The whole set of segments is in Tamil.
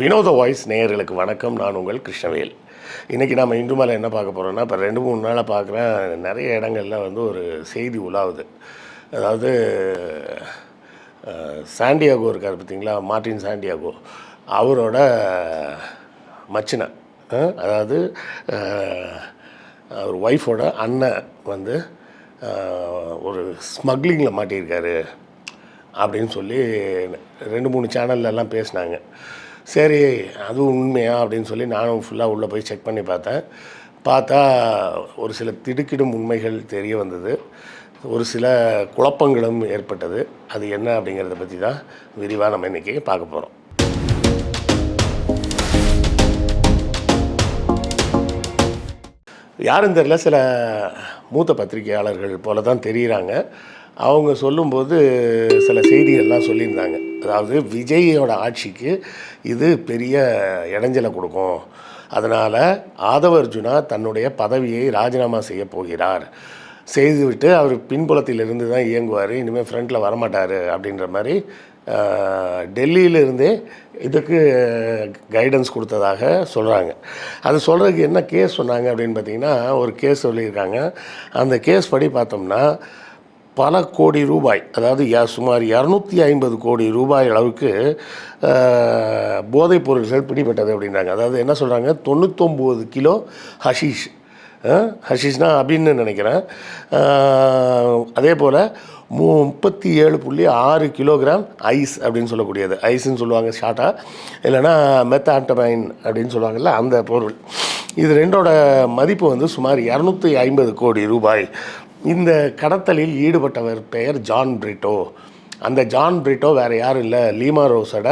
வினோத வாய்ஸ் நேயர்களுக்கு வணக்கம். நான் உங்கள் கிருஷ்ணவேல். இன்றைக்கி நம்ம இன்று மேலே என்ன பார்க்க போகிறோன்னா, இப்போ 2-3 நாளாக பார்க்குறேன், நிறைய இடங்களில் வந்து ஒரு செய்தி உலாவுது. அதாவது சாண்டியாகோ இருக்கார் பார்த்தீங்களா, மார்ட்டின் சாண்டியாகோ, அவரோட மச்சினை, அதாவது அவர் ஒய்ஃபோட அண்ணன் வந்து ஒரு ஸ்மக்லிங்கில் மாட்டியிருக்காரு அப்படின்னு சொல்லி 2-3 சேனல்லலாம் பேசினாங்க. சரி, அது உண்மையா அப்படின்னு சொல்லி நானும் ஃபுல்லாக உள்ளே போய் செக் பண்ணி பார்த்தா ஒரு சில திடுக்கிடும் உண்மைகள் தெரிய வந்தது. ஒரு சில குழப்பங்களும் ஏற்பட்டது. அது என்ன அப்படிங்கிறத பற்றி தான் விரிவாக நம்ம இன்றைக்கி பார்க்க போகிறோம். யாரும் தெரியல, சில மூத்த பத்திரிகையாளர்கள் போல தான் தெரிகிறாங்க. அவங்க சொல்லும்போது சில செய்திகள்லாம் சொல்லியிருந்தாங்க. அதாவது விஜயோட ஆட்சிக்கு இது பெரிய இடைஞ்சலை கொடுக்கும், அதனால் ஆதவ அர்ஜுனா தன்னுடைய பதவியை ராஜினாமா செய்ய போகிறார், செய்துவிட்டு அவர் பின்புலத்திலிருந்து தான் இயங்குவார், இனிமேல் ஃப்ரண்ட்டில் வரமாட்டார் அப்படின்ற மாதிரி டெல்லியிலிருந்தே இதுக்கு கைடன்ஸ் கொடுத்ததாக சொல்கிறாங்க. அது சொல்கிறதுக்கு என்ன கேஸ் சொன்னாங்க அப்படின்னு பார்த்திங்கன்னா, ஒரு கேஸ் சொல்லியிருக்காங்க. அந்த கேஸ் படி பார்த்தோம்னா பல கோடி ரூபாய், அதாவது சுமார் 250 கோடி ரூபாய் அளவுக்கு போதைப் பொருட்கள் பிடிபட்டது அப்படின்றாங்க. அதாவது என்ன சொல்கிறாங்க, 99 கிலோ ஹஷீஷ், ஹஷீஷ்னா அப்படின்னு நினைக்கிறேன். அதே போல் 37.6 கிலோகிராம் ஐஸ் அப்படின்னு சொல்லக்கூடியது, ஐஸ்ன்னு சொல்லுவாங்க ஷார்ட்டாக, இல்லைனா மெத்தாம்ஃபெட்டமைன் அப்படின்னு சொல்லுவாங்கள்ல, அந்த பொருள். இது ரெண்டோட மதிப்பு வந்து சுமார் 250 கோடி ரூபாய். இந்த கடத்தலில் ஈடுபட்டவர் பெயர் ஜான் பிரிட்டோ. அந்த ஜான் பிரிட்டோ வேறு யாரும் இல்லை, லீமா ரோஸோட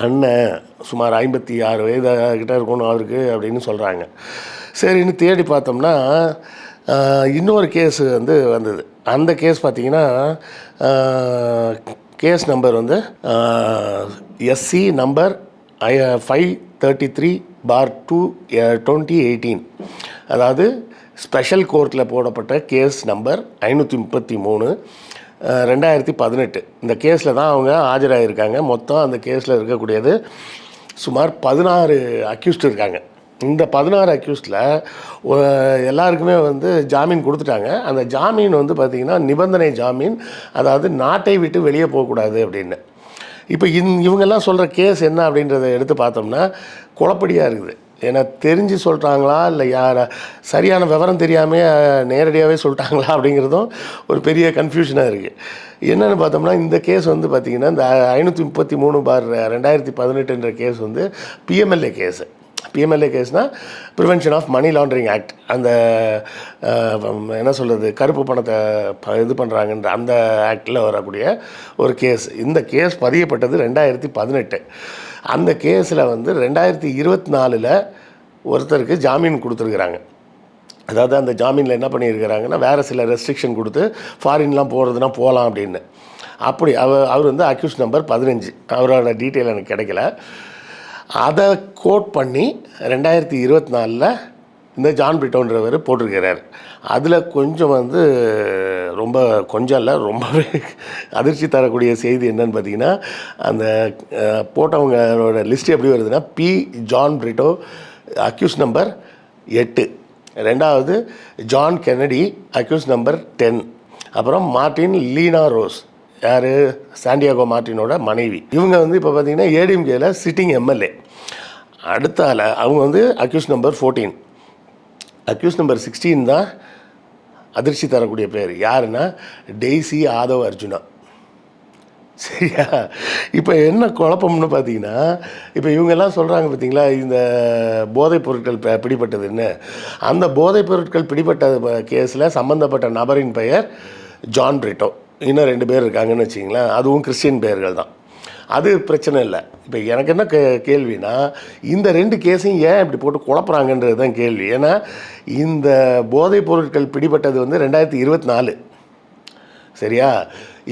அண்ணன். சுமார் 56 வயது கிட்ட இருக்கணும் அவருக்கு அப்படின்னு சொல்கிறாங்க. சரின்னு தேடி பார்த்தோம்னா இன்னொரு கேஸ் வந்து வந்தது. அந்த கேஸ் பார்த்திங்கன்னா கேஸ் நம்பர் வந்து SC நம்பர் 533/2 2018. அதாவது ஸ்பெஷல் கோர்ட்டில் போடப்பட்ட கேஸ் நம்பர் 533 2018. இந்த கேஸில் தான் அவங்க ஆஜராகியிருக்காங்க. மொத்தம் அந்த கேஸில் இருக்கக்கூடியது சுமார் 16 அக்யூஸ்ட் இருக்காங்க. இந்த 16 அக்யூஸ்டில் எல்லாருக்குமே வந்து ஜாமீன் கொடுத்துட்டாங்க. அந்த ஜாமீன் வந்து பார்த்திங்கன்னா நிபந்தனை ஜாமீன், அதாவது நாட்டை விட்டு வெளியே போகக்கூடாது அப்படின்னு. இப்போ இவங்கெல்லாம் சொல்கிற கேஸ் என்ன அப்படின்றத எடுத்து பார்த்தோம்னா குழப்படியாக இருக்குது. ஏன்னா தெரிஞ்சு சொல்கிறாங்களா இல்லை சரியான விவரம் தெரியாமல் நேரடியாகவே சொல்லிட்டாங்களா அப்படிங்கிறதும் ஒரு பெரிய கன்ஃபியூஷனாக இருக்குது. என்னென்னு பார்த்தோம்னா இந்த கேஸ் வந்து பார்த்திங்கன்னா இந்த 533/2018 கேஸ் வந்து PMLA கேஸு. PMLA கேஸ்னால் prevention of money laundering act. அந்த என்ன சொல்கிறது, கருப்பு பணத்தை இது பண்ணுறாங்கன்ற அந்த ஆக்டில் வரக்கூடிய ஒரு கேஸ். இந்த கேஸ் பதியப்பட்டது 2018. அந்த கேஸில் வந்து 2024 ஒருத்தருக்கு ஜாமீன் கொடுத்துருக்குறாங்க. அதாவது அந்த ஜாமீனில் என்ன பண்ணியிருக்கிறாங்கன்னா, வேறு சில ரெஸ்ட்ரிக்ஷன் கொடுத்து ஃபாரின்லாம் போகிறதுனா போகலாம் அப்படின்னு. அப்படி அவர் வந்து அக்யூஸ் நம்பர் 15, அவரோட டீட்டெயில் எனக்கு கிடைக்கல. அதை கோட் பண்ணி 2024 இந்த ஜான் பிரிட்டோன்றவர் போட்டிருக்கிறார். அதில் கொஞ்சம் வந்து ரொம்ப கொஞ்சம் இல்லை, ரொம்பவே அதிர்ச்சி தரக்கூடிய செய்தி என்னன்னு பார்த்தீங்கன்னா, அந்த போட்டவங்களோட லிஸ்ட் எப்படி வருதுன்னா, P. John Britto accused number 8, ரெண்டாவது ஜான் கென்னடி அக்யூஸ் நம்பர் 10, அப்புறம் மார்ட்டின் லீனா ரோஸ், யார் சாண்டியாகோ மார்ட்டினோட மனைவி. இவங்க வந்து இப்போ பார்த்திங்கன்னா ADMKல சிட்டிங் MLA. அடுத்தால அவங்க வந்து அக்யூஸ் நம்பர் 14. அக்யூஸ் நம்பர் 16 தான் அதிர்ச்சி தரக்கூடிய பேர். யாருன்னா டெய்ஸி ஆதவ அர்ஜுனா. சரியா? இப்போ என்ன குழப்பம்னு பார்த்தீங்கன்னா, இப்போ இவங்கெல்லாம் சொல்கிறாங்க பார்த்தீங்களா, இந்த போதைப் பொருட்கள் பிடிப்பட்டதுன்னு. அந்த போதைப் பொருட்கள் பிடிப்பட்ட கேஸில் சம்மந்தப்பட்ட நபரின் பெயர் ஜான் பிரிட்டோ. இன்னும் 2 பேர் இருக்காங்கன்னு வச்சிங்களேன், அதுவும் கிறிஸ்டியன் பெயர்கள் தான். அது பிரச்சனை இல்லை. இப்போ எனக்கு என்ன கேள்வினா, இந்த 2 கேஸையும் ஏன் இப்படி போட்டு குழப்புறாங்கன்றது தான் கேள்வி. ஏன்னா இந்த போதைப் பொருட்கள் பிடிபட்டது வந்து 2024, சரியா?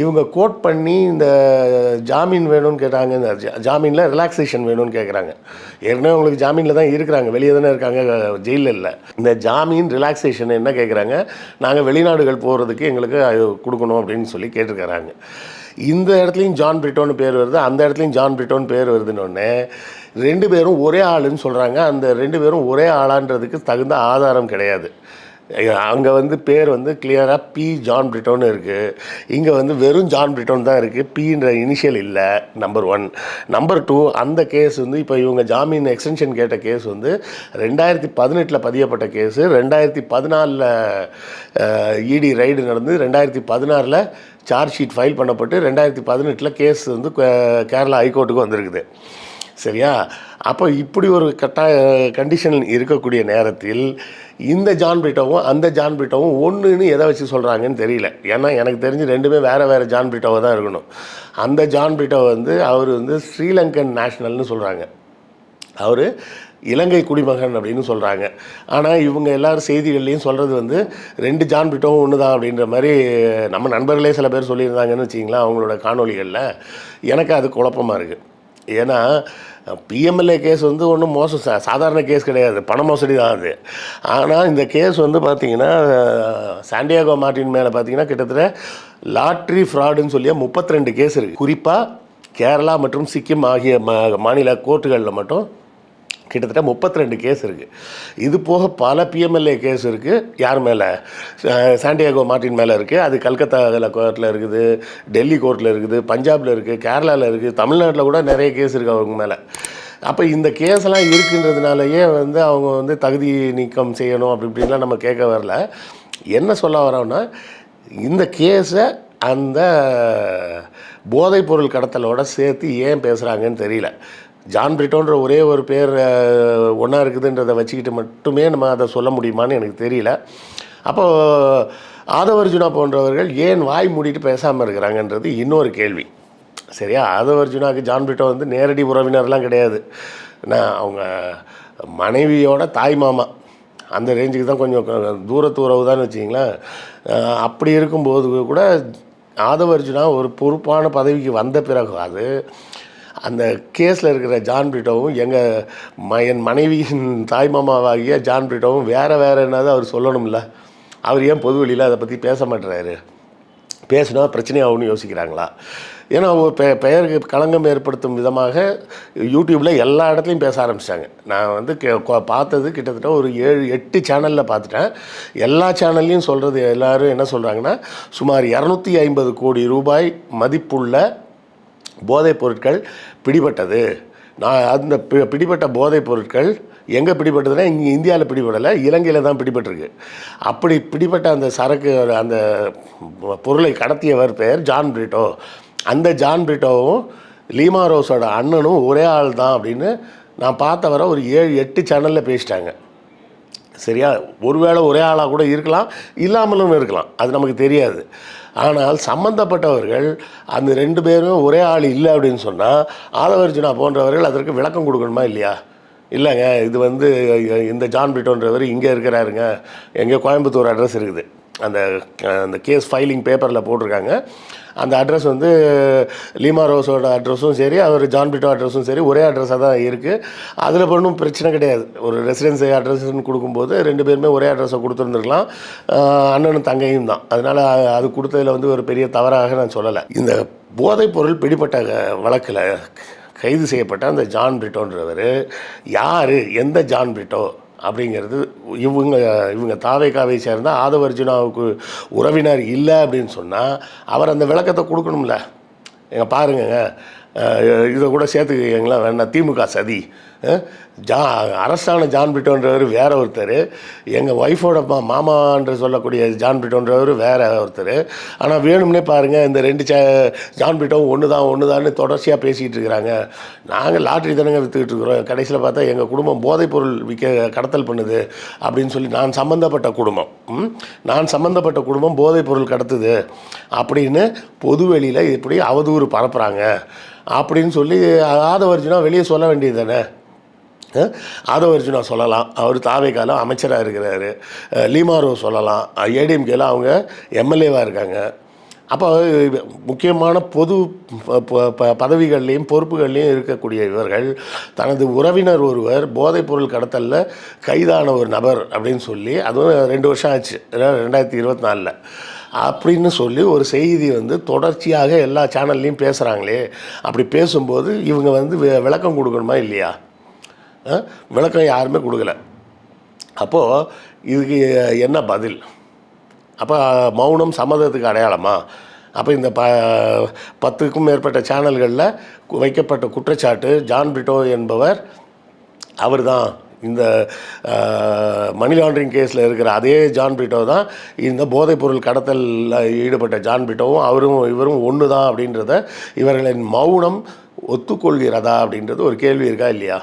இவங்க கோட் பண்ணி இந்த ஜாமீன் வேணும்னு கேட்டாங்க, இந்த ஜாமீனில் ரிலாக்ஸேஷன் வேணும்னு கேட்குறாங்க. ஏற்கனவே உங்களுக்கு ஜாமீனில் தான் இருக்கிறாங்க, வெளியே தானே இருக்காங்க, ஜெயிலில் இல்லை. இந்த ஜாமீன் ரிலாக்ஸேஷன் என்ன கேட்குறாங்க, நாங்கள் வெளிநாடுகள் போகிறதுக்கு எங்களுக்கு கொடுக்கணும் அப்படின்னு சொல்லி கேட்டிருக்கிறாங்க. இந்த இடத்துலையும் ஜான் பிரிட்டோன்னு பேர் வருது, அந்த இடத்துலையும் ஜான் பிரிட்டோன்னு பேர் வருதுன்னொன்னே 2 பேரும் ஒரே ஆளுன்னு சொல்கிறாங்க. அந்த 2 பேரும் ஒரே ஆளான்றதுக்கு தகுந்த ஆதாரம் கிடையாது. அங்கே வந்து பேர் வந்து கிளியராக பி ஜான் பிரிட்டோன்னு இருக்குது. இங்கே வந்து வெறும் ஜான் பிரிட்டோன் தான் இருக்குது, பின்ற இனிஷியல் இல்லை. நம்பர் 1. நம்பர் 2, அந்த கேஸ் வந்து இப்போ இவங்க ஜாமீன் எக்ஸ்டென்ஷன் கேட்ட கேஸ் வந்து 2018 பதியப்பட்ட கேஸு. 2014 இடி ரைடு நடந்து 2016 சார்ஜ் ஷீட் ஃபைல் பண்ணப்பட்டு 2018 கேஸ் வந்து கேரளா ஹைகோர்ட்டுக்கு வந்திருக்குது. சரியா? அப்போ இப்படி ஒரு கண்டிஷன் இருக்கக்கூடிய நேரத்தில் இந்த ஜான் பிரிட்டோவும் அந்த ஜான் பிரிட்டோவும் ஒன்றுன்னு எதை வச்சு சொல்கிறாங்கன்னு தெரியல. ஏன்னா எனக்கு தெரிஞ்சு ரெண்டுமே வேறு ஜான் பிரிட்டோவை தான் இருக்கணும். அந்த ஜான் பிரிட்டோ வந்து அவர் வந்து ஸ்ரீலங்கன் நேஷ்னல்னு சொல்கிறாங்க, அவர் இலங்கை குடிமகன் அப்படின்னு சொல்கிறாங்க. ஆனால் இவங்க எல்லோரும் செய்திகள்லையும் சொல்கிறது வந்து 2 ஜான் பிரிட்டோவும் ஒன்று தான் அப்படின்ற மாதிரி நம்ம நண்பர்களே சில பேர் சொல்லியிருந்தாங்கன்னு வச்சிங்களேன் அவங்களோட காணொலிகளில். எனக்கு அது குழப்பமாக இருக்குது. ஏன்னா பிஎம்எல்ஏ கேஸ் வந்து ஒன்றும் சாதாரண கேஸ் கிடையாது, பண மோசடி தான் அது. ஆனால் இந்த கேஸ் வந்து பார்த்திங்கன்னா சாண்டியாகோ மார்ட்டின் மேலே பார்த்திங்கன்னா கிட்டத்தட்ட லாட்ரி ஃப்ராடுன்னு சொல்லி 32 கேஸ் இருக்குது. குறிப்பாக கேரளா மற்றும் சிக்கிம் ஆகிய மாநில கோர்ட்டுகளில் மட்டும் கிட்டத்தட்ட 32 கேஸ் இருக்குது. இது போக பல பிஎம்எல்ஏ கேஸ் இருக்குது. யார் மேலே? சாண்டியாகோ மார்ட்டின் மேலே இருக்குது. அது கல்கத்தாவில் கோர்ட்டில் இருக்குது, டெல்லி கோர்ட்டில் இருக்குது, பஞ்சாபில் இருக்குது, கேரளாவில் இருக்குது, தமிழ்நாட்டில் கூட நிறைய கேஸ் இருக்குது அவங்க மேலே. அப்போ இந்த கேஸெல்லாம் இருக்குன்றதுனாலயே வந்து அவங்க வந்து தகுதி நீக்கம் செய்யணும் அப்படி இப்படின்லாம் நம்ம கேட்க வரல. என்ன சொல்ல வரோன்னா, இந்த கேஸை அந்த போதைப்பொருள் கடத்தலோடு சேர்த்து ஏன் பேசுகிறாங்கன்னு தெரியல. ஜான் பிரிட்டோன்ற ஒரே ஒரு பேர் ஒன்றா இருக்குதுன்றதை வச்சுக்கிட்டு மட்டுமே நம்ம அதை சொல்ல முடியுமான்னு எனக்கு தெரியல. அப்போது ஆதவர்ஜுனா போன்றவர்கள் ஏன் வாய் மூடிட்டு பேசாமல் இருக்கிறாங்கன்றது இன்னொரு கேள்வி. சரியா? ஆதவர்ஜுனாவுக்கு ஜான் பிரிட்டோ வந்து நேரடி உறவினர்லாம் கிடையாது. நான் அவங்க மனைவியோட தாய் மாமா அந்த ரேஞ்சுக்கு தான், கொஞ்சம் தூரத்து உறவு தான் வச்சிங்களேன். அப்படி இருக்கும்போது கூட ஆதவர்ஜுனா ஒரு பொறுப்பான பதவிக்கு வந்த பிறகு அது அந்த கேஸில் இருக்கிற ஜான் பிரிட்டோவும் என் மனைவியின் தாய்மாமாவாகிய ஜான் பிரிட்டோவும் வேறு என்னது அவர் சொல்லணும்ல. அவர் ஏன் பொது வெளியில் அதை பற்றி பேச மாட்டுறாரு? பேசினா பிரச்சனையாகும்னு யோசிக்கிறாங்களா? ஏன்னா ஒரு பெயருக்கு களங்கம் ஏற்படுத்தும் விதமாக யூடியூப்பில் எல்லா இடத்துலையும் பேச ஆரம்பிச்சிட்டாங்க. நான் வந்து பார்த்தது கிட்டத்தட்ட ஒரு 7-8 சேனலில் பார்த்துட்டேன். எல்லா சேனல்லையும் சொல்கிறது எல்லோரும் என்ன சொல்கிறாங்கன்னா, சுமார் 250 கோடி ரூபாய் மதிப்புள்ள போதைப் பொருட்கள் பிடிபட்டது. நான் அந்த பிடிபட்ட போதைப் பொருட்கள் எங்கே பிடிபட்டதுன்னா இங்கே இந்தியாவில் பிடிபடலை, இலங்கையில் தான் பிடிபட்டிருக்கு. அப்படி பிடிபட்ட அந்த சரக்கு அந்த பொருளை கடத்தியவர் பெயர் ஜான் பிரிட்டோ. அந்த ஜான் பிரிட்டோவும் லீமா ரோஸோட அண்ணனும் ஒரே ஆள் தான் அப்படின்னு நான் பார்த்த வர ஒரு 7-8 சேனலில் பேசிட்டாங்க. சரியா? ஒருவேளை ஒரே ஆளாக கூட இருக்கலாம், இல்லாமலும் இருக்கலாம், அது நமக்கு தெரியாது. ஆனால் சம்பந்தப்பட்டவர்கள் அந்த 2 பேரும் ஒரே ஆள் இல்லை அப்படின்னு சொன்னால் ஆதவர்ஜுனா போன்றவர்கள் அதற்கு விளக்கம் கொடுக்கணுமா இல்லையா? இல்லைங்க, இது வந்து இந்த ஜான் பிரிட்டோன்றவர் இங்கே இருக்கிறாருங்க, எங்கே கோயம்புத்தூர் அட்ரஸ் இருக்குது, அந்த கேஸ் ஃபைலிங் பேப்பரில் போட்டிருக்காங்க. அந்த அட்ரஸ் வந்து லீமா ரோஸோட அட்ரஸும் சரி, அவர் ஜான் பிரிட்டோ அட்ரஸும் சரி ஒரே அட்ரஸாக தான் இருக்குது. அதில் ஒன்றும் பிரச்சனை கிடையாது. ஒரு ரெசிடென்சி அட்ரஸ்ன்னு கொடுக்கும்போது 2 பேருமே ஒரே அட்ரஸை கொடுத்துருந்துருக்கலாம். அண்ணனும் தங்கையும் தான். அதனால் அது கொடுத்ததில் வந்து ஒரு பெரிய தவறாக நான் சொல்லலை. இந்த போதைப்பொருள் பிடிப்பட்ட வழக்கில் கைது செய்யப்பட்ட அந்த ஜான் பிரிட்டோன்றவர் யார், எந்த ஜான் பிரிட்டோ அப்படிங்கிறது இவங்க தாவேகாவை சேர்ந்த ஆதவர்ஜுனாவுக்கு உறவினர் இல்லை அப்படின்னு சொன்னால் அவர் அந்த விளக்கத்தை கொடுக்கணும்ல. எங்க பாருங்கங்க, இதை கூட சேர்த்துக்கீங்களா வேணா, திமுக சதி. அரசான ஜான் பிரிட்டோன்றவர் வேற ஒருத்தர், எங்கள் ஒய்ஃபோட மாமான்ற சொல்லக்கூடிய ஜான் பிரிட்டோன்றவர் வேற ஒருத்தர். ஆனால் வேணும்னே பாருங்கள், இந்த 2 ஜான் பிரிட்டோவும் ஒன்று தான்னு தொடர்ச்சியாக பேசிகிட்டு இருக்கிறாங்க. நாங்கள் லாட்ரி தானங்க விற்றுக்கிட்டு இருக்கிறோம், கடைசியில் பார்த்தா எங்கள் குடும்பம் போதைப்பொருள் கடத்தல் பண்ணுது அப்படின்னு சொல்லி நான் சம்மந்தப்பட்ட குடும்பம் போதைப்பொருள் கடத்துது அப்படின்னு பொதுவெளியில் இப்படி அவதூறு பரப்புகிறாங்க அப்படின்னு சொல்லி ஆதவர்ஜுனா வெளியே சொல்ல வேண்டியது தானே. ஆதவர்ஜுனா சொல்லலாம், அவர் தாவேகால அமைச்சராக இருக்கிறாரு. லீமாரோ சொல்லலாம், ஏடிஎம்கேல அவங்க எம்எல்ஏவாக இருக்காங்க. அப்போ முக்கியமான பொது பதவிகள்லேயும் பொறுப்புகள்லேயும் இருக்கக்கூடிய இவர்கள் தனது உறவினர் ஒருவர் போதைப்பொருள் கடத்தலில் கைதான ஒரு நபர் அப்படின்னு சொல்லி, அதுவும் 2 வருஷம் ஆச்சு, 2024. அப்படின்னு சொல்லி ஒரு செய்தி வந்து தொடர்ச்சியாக எல்லா சேனல்லையும் பேசுகிறாங்களே. அப்படி பேசும்போது இவங்க வந்து விளக்கம் கொடுக்கணுமா இல்லையா? விளக்கம் யாருமே கொடுக்கல. அப்போது இதுக்கு என்ன பதில்? அப்போ மௌனம் சம்மதத்துக்கு அடையாளமா? அப்போ இந்த 10க்கும் மேற்பட்ட சேனல்களில் வைக்கப்பட்ட குற்றச்சாட்டு, ஜான் பிரிட்டோ என்பவர் அவர் தான் இந்த மணி லாண்ட்ரிங் கேஸில் இருக்கிற அதே ஜான் பிரிட்டோ தான் இந்த போதைப்பொருள் கடத்தலில் ஈடுபட்ட ஜான் பிரிட்டோவும் இவரும் ஒன்று தான் அப்படின்றத இவர்களின் மௌனம் ஒத்துக்கொள்கிறதா அப்படின்றது ஒரு கேள்வி இருக்கா இல்லையா?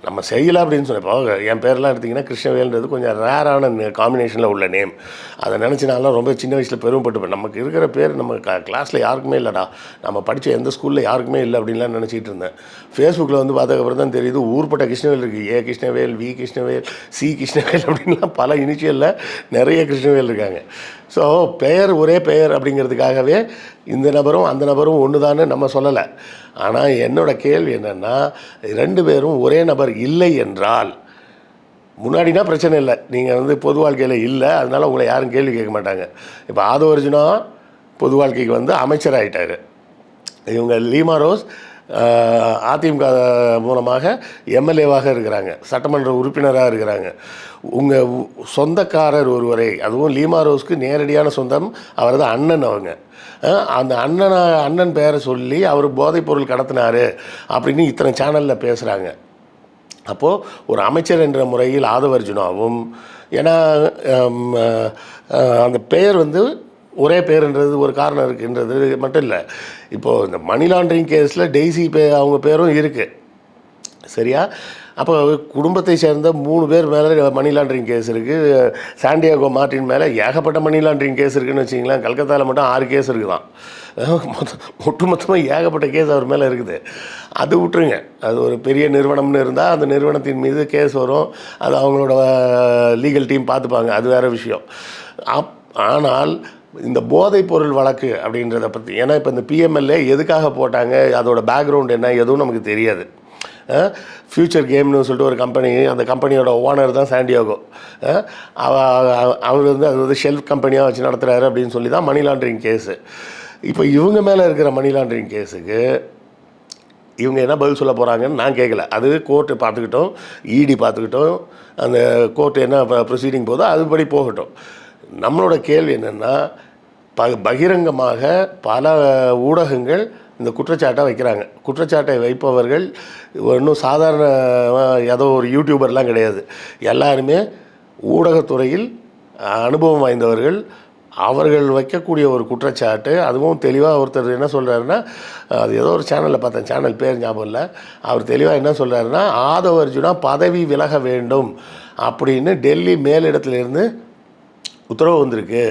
நம்ம செய்யலை அப்படின்னு சொன்னப்போ என் பேரெலாம் எடுத்திங்கன்னா கிருஷ்ணவேல்ன்றது கொஞ்சம் ரேரான காம்பினேஷனில் உள்ள நேம். அதை நினச்சினாலும் ரொம்ப சின்ன வயசில் பெருமைப்பட்டுப்பேன். நமக்கு இருக்கிற பேர் நம்ம கிளாஸில் யாருக்குமே இல்லைடா, நம்ம படித்த எந்த ஸ்கூலில் யாருக்குமே இல்லை அப்படின்லாம் நினச்சிட்டு இருந்தேன். ஃபேஸ்புக்கில் வந்து பார்த்ததுக்கப்புறம் தான் தெரியுது ஊர்பட்ட கிருஷ்ணவேல் இருக்குது. ஏ கிருஷ்ணவேல், வி கிருஷ்ணவேல், சி கிருஷ்ணவேல் அப்படின்லாம் பல இனிஷியலில் நிறைய கிருஷ்ணவேல் இருக்காங்க. ஸோ பெயர் ஒரே பெயர் அப்படிங்கிறதுக்காகவே இந்த நபரும் அந்த நபரும் ஒன்று தானே நம்ம சொல்லலை. ஆனால் என்னோடய கேள்வி என்னென்னா, 2 பேரும் ஒரே நபர் இல்லை என்றால், முன்னாடினா பிரச்சனை இல்லை, நீங்கள் வந்து பொது வாழ்க்கையில் இல்லை, அதனால் உங்களை யாரும் கேள்வி கேட்க மாட்டாங்க. இப்போ ஆதவ அர்ஜுனா பொது வாழ்க்கைக்கு வந்து அமைச்சர் ஆகிட்டார். இவங்க லீமா ரோஸ் அதிமுக மூலமாக எம்எல்ஏவாக இருக்கிறாங்க, சட்டமன்ற உறுப்பினராக இருக்கிறாங்க. உங்கள் சொந்தக்காரர் ஒருவரை, அதுவும் லீமா ரோஸ்க்கு நேரடியான சொந்தம், அவர் தான் அண்ணன். அவங்க அந்த அண்ணன் பேரை சொல்லி அவர் போதைப்பொருள் கடத்தினார் அப்படின்னு இத்தனை சேனலில் பேசுகிறாங்க. அப்போது ஒரு அமைச்சர் என்ற முறையில் ஆதவ அர்ஜுனாவும், ஏன்னா அந்த பெயர் வந்து ஒரே பேருன்றது ஒரு காரணம் இருக்குன்றது மட்டும் இல்லை. இப்போது இந்த மணி லாண்ட்ரிங் கேஸில் டெய்ஸி அவங்க பேரும் இருக்குது, சரியா? அப்போ குடும்பத்தை சேர்ந்த 3 பேர் மேலே மணி லாண்ட்ரிங் கேஸ் இருக்குது. சாண்டியாகோ மார்ட்டின் மேலே ஏகப்பட்ட மணி லாண்ட்ரிங் கேஸ் இருக்குதுன்னு வச்சிங்களேன். கல்கத்தாவில் மட்டும் 6 கேஸ் இருக்குதான். மொத்தமாக ஏகப்பட்ட கேஸ் அவர் மேலே இருக்குது. அது விட்டுருங்க, அது ஒரு பெரிய நிறுவனம்னு இருந்தால் அந்த நிறுவனத்தின் மீது கேஸ் வரும், அது அவங்களோட லீகல் டீம் பார்த்துப்பாங்க, அது வேறு விஷயம். ஆனால் இந்த போதைப் பொருள் வழக்கு அப்படின்றத பற்றி, ஏன்னா இப்போ இந்த பிஎம்எல்ஏ எதுக்காக போட்டாங்க, அதோட பேக்ரவுண்ட் என்ன, எதுவும் நமக்கு தெரியாது. ஃப்யூச்சர் கேம்னு சொல்லிட்டு ஒரு கம்பெனி, அந்த கம்பெனியோட ஓனர் தான் சாண்டியாகோ. அவர் வந்து அது வந்து ஷெல்ஃப் கம்பெனியாக வச்சு நடத்துகிறாரு அப்படின்னு சொல்லி தான் மணி லாண்ட்ரிங் கேஸு. இப்போ இவங்க மேலே இருக்கிற மணி லாண்ட்ரிங் கேஸுக்கு இவங்க என்ன பதில் சொல்ல போகிறாங்கன்னு நான் கேட்கல. அது கோர்ட்டு பார்த்துக்கிட்டோம், இடி பார்த்துக்கிட்டோம், அந்த கோர்ட்டு என்ன ப்ரொசீடிங் போதோ அதுபடி போகட்டும். நம்மளோட கேள்வி என்னென்னா, பகிரங்கமாக பல ஊடகங்கள் இந்த குற்றச்சாட்டை வைக்கிறாங்க. குற்றச்சாட்டை வைப்பவர்கள் இன்னும் சாதாரண ஏதோ ஒரு யூடியூபர்லாம் கிடையாது, எல்லாருமே ஊடகத்துறையில் அனுபவம் வாய்ந்தவர்கள். அவர்கள் வைக்கக்கூடிய ஒரு குற்றச்சாட்டு, அதுவும் தெளிவாக ஒருத்தர் என்ன சொல்கிறாருன்னா, அது ஏதோ ஒரு சேனலில் பார்த்தேன், சேனல் பேர் ஞாபகம் இல்லை, அவர் தெளிவாக என்ன சொல்கிறாருன்னா, ஆதவ அர்ஜுனா பதவி விலக வேண்டும் அப்படின்னு டெல்லி மேலிடத்துலேருந்து உத்தரவு வந்திருக்கு.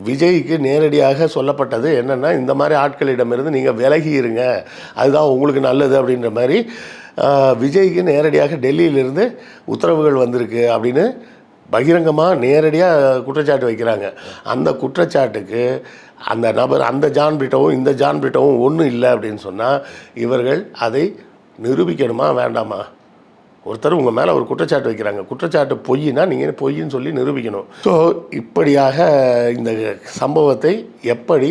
விஜய்க்கு நேரடியாக சொல்லப்பட்டது என்னென்னா, இந்த மாதிரி ஆட்களிடமிருந்து நீங்கள் விலகி இருங்க, அதுதான் உங்களுக்கு நல்லது அப்படின்ற மாதிரி விஜய்க்கு நேரடியாக டெல்லியிலிருந்து உத்தரவுகள் வந்திருக்கு அப்படின்னு பகிரங்கமாக நேரடியாக குற்றச்சாட்டு வைக்கிறாங்க. அந்த குற்றச்சாட்டுக்கு அந்த நபர், அந்த ஜான் பிரிட்டோவும் இந்த ஜான் பிரிட்டோவும் ஒன்றும் இல்லை அப்படின்னு சொன்னால், இவர்கள் அதை நிரூபிக்கணுமா வேண்டாமா? ஒருத்தர் உங்கள் மேலே ஒரு குற்றச்சாட்டு வைக்கிறாங்க, குற்றச்சாட்டு பொய்னா நீங்கள் பொய்ன்னு சொல்லி நிரூபிக்கணும். ஸோ இப்படியாக இந்த சம்பவத்தை எப்படி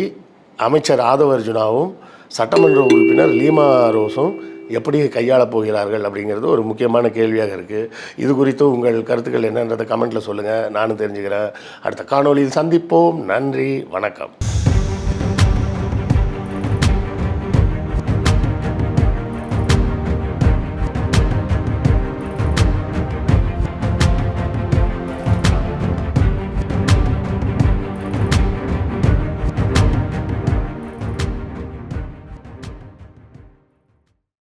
அமைச்சர் ஆதவ அர்ஜுனாவும் சட்டமன்ற உறுப்பினர் லீமா ரோஸும் எப்படி கையாளப் போகிறார்கள் அப்படிங்கிறது ஒரு முக்கியமான கேள்வியாக இருக்குது. இது குறித்து உங்கள் கருத்துக்கள் என்னன்றதை கமெண்ட்டில் சொல்லுங்கள், நானும் தெரிஞ்சுக்கிறேன். அடுத்த காணொளியில் சந்திப்போம். நன்றி, வணக்கம்.